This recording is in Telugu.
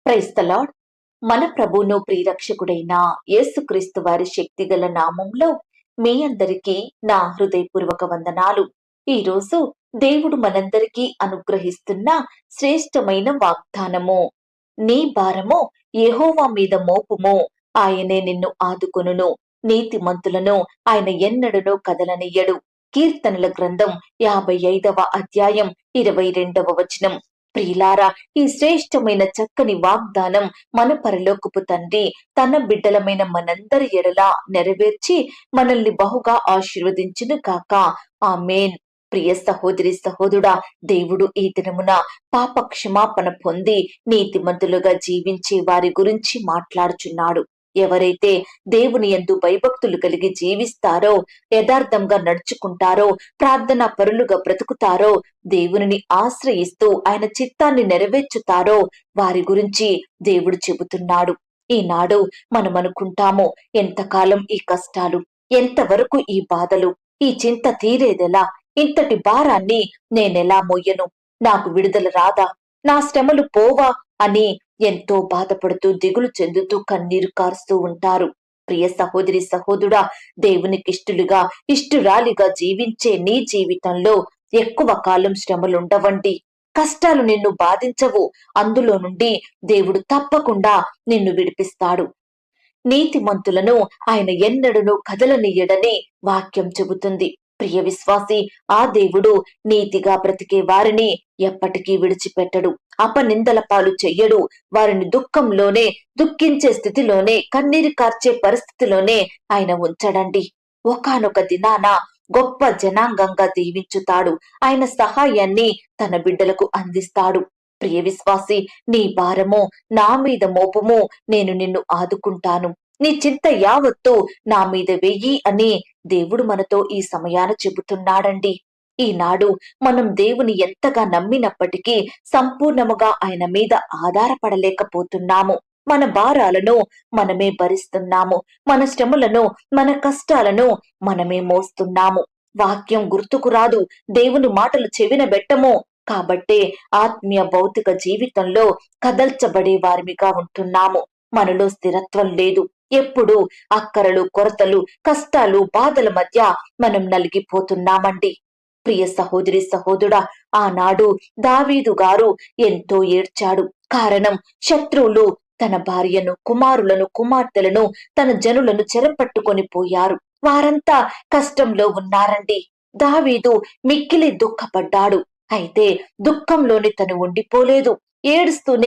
Praise the lord. మన ప్రభువును ప్రియరక్షకుడైన యేసుక్రీస్తు వారి శక్తిగల నామంలో మీ అందరికీ నా హృదయపూర్వక వందనాలు. ఈ రోజు దేవుడు మనందరికీ అనుగ్రహిస్తున్న శ్రేష్టమైన వాగ్దానము. నీ భారము యెహోవా మీద మోపుము, ఆయనే నిన్ను ఆదుకొనును. నీతిమంతులను ఆయన ఎన్నడూనూ కదలనియ్యడు. కీర్తనల గ్రంథం 55వ అధ్యాయం 22వ వచనం. ప్రియులారా, ఈ శ్రేష్టమైన చక్కని వాగ్దానం మన పరలోకపు తండ్రి తన బిడ్డలమైన మనందరి ఎడల నెరవేర్చి మనల్ని బహుగా ఆశీర్వదించును కాక. ఆమేన్. ప్రియ సహోదరి సహోదరుడా, దేవుడు ఈ దినమున పాప క్షమాపణ పొంది నీతిమంతులుగా జీవించే వారి గురించి మాట్లాడుచున్నాడు. ఎవరైతే దేవుని యందు భయభక్తులు కలిగి జీవిస్తారో, యథార్థంగా నడుచుకుంటారో, ప్రార్థనా పరులుగా బ్రతుకుతారో, దేవునిని ఆశ్రయిస్తూ ఆయన చిత్తాన్ని నెరవేర్చుతారో వారి గురించి దేవుడు చెబుతున్నాడు. ఈనాడు మనం అనుకుంటాము, ఎంతకాలం ఈ కష్టాలు, ఎంతవరకు ఈ బాధలు, ఈ చింత తీరేదెలా, ఇంతటి భారాన్ని నేనెలా మోయను, నాకు విడుదల రాదా, నా శ్రమలు పోవా అని ఎంతో బాధపడుతూ దిగులు చెందుతూ కన్నీరు కారుస్తూ ఉంటారు. ప్రియ సహోదరి సహోదరుడా, దేవునికి ఇష్టురాలిగా జీవించే నీ జీవితంలో ఎక్కువ కాలం శ్రమలుండవండి. కష్టాలు నిన్ను బాధించవు. అందులో నుండి దేవుడు తప్పకుండా నిన్ను విడిపిస్తాడు. నీతిమంతులను ఆయన ఎన్నడూనూ కదలనీయడని వాక్యం చెబుతుంది. ప్రియ విశ్వాసి, ఆ దేవుడు నీతిగా బ్రతికే వారిని ఎప్పటికీ విడిచిపెట్టడు. అపనిందల పాలు చెయ్యడు. వారిని దుఃఖించే స్థితిలోనే, కన్నీరు కార్చే పరిస్థితిలోనే ఆయన ఉంచడండి. ఒకానొక దినాన గొప్ప జనాంగంగా దీవించుతాడు. ఆయన సహాయాన్ని తన బిడ్డలకు అందిస్తాడు. ప్రియ విశ్వాసి, నీ భారము నా మీద మోపము, నేను నిన్ను ఆదుకుంటాను. నీ చింత యావత్తు నా మీద వెయ్యి అని దేవుడు మనతో ఈ సమయాన చెబుతున్నాడండి. ఈనాడు మనం దేవుని ఎంతగా నమ్మినప్పటికీ సంపూర్ణముగా ఆయన మీద ఆధారపడలేకపోతున్నాము. మన భారాలను మనమే భరిస్తున్నాము. మన శ్రమలను, మన కష్టాలను మనమే మోస్తున్నాము. వాక్యం గుర్తుకు రాదు, దేవుని మాటలు చెవిన పెట్టము. కాబట్టే ఆత్మీయ భౌతిక జీవితంలో కదల్చబడే వారిమిగా ఉంటున్నాము. మనలో స్థిరత్వం లేదు. ఎప్పుడు అక్కరలు, కొరతలు, కష్టాలు, బాధల మధ్య మనం నలిగిపోతున్నామండి. ప్రియ సహోదరి సహోదరుడా, ఆనాడు దావీదు గారు ఎంతో ఏడ్చాడు. కారణం, శత్రువులు తన భార్యను, కుమారులను, కుమార్తెలను, తన జనులను చెరపట్టుకొని పోయారు. వారంతా కష్టంలో ఉన్నారండి. దావీదు మిక్కిలి దుఃఖపడ్డాడు. అయితే దుఃఖంలోని తను ఉండిపోలేదు. ఏడుస్తూనే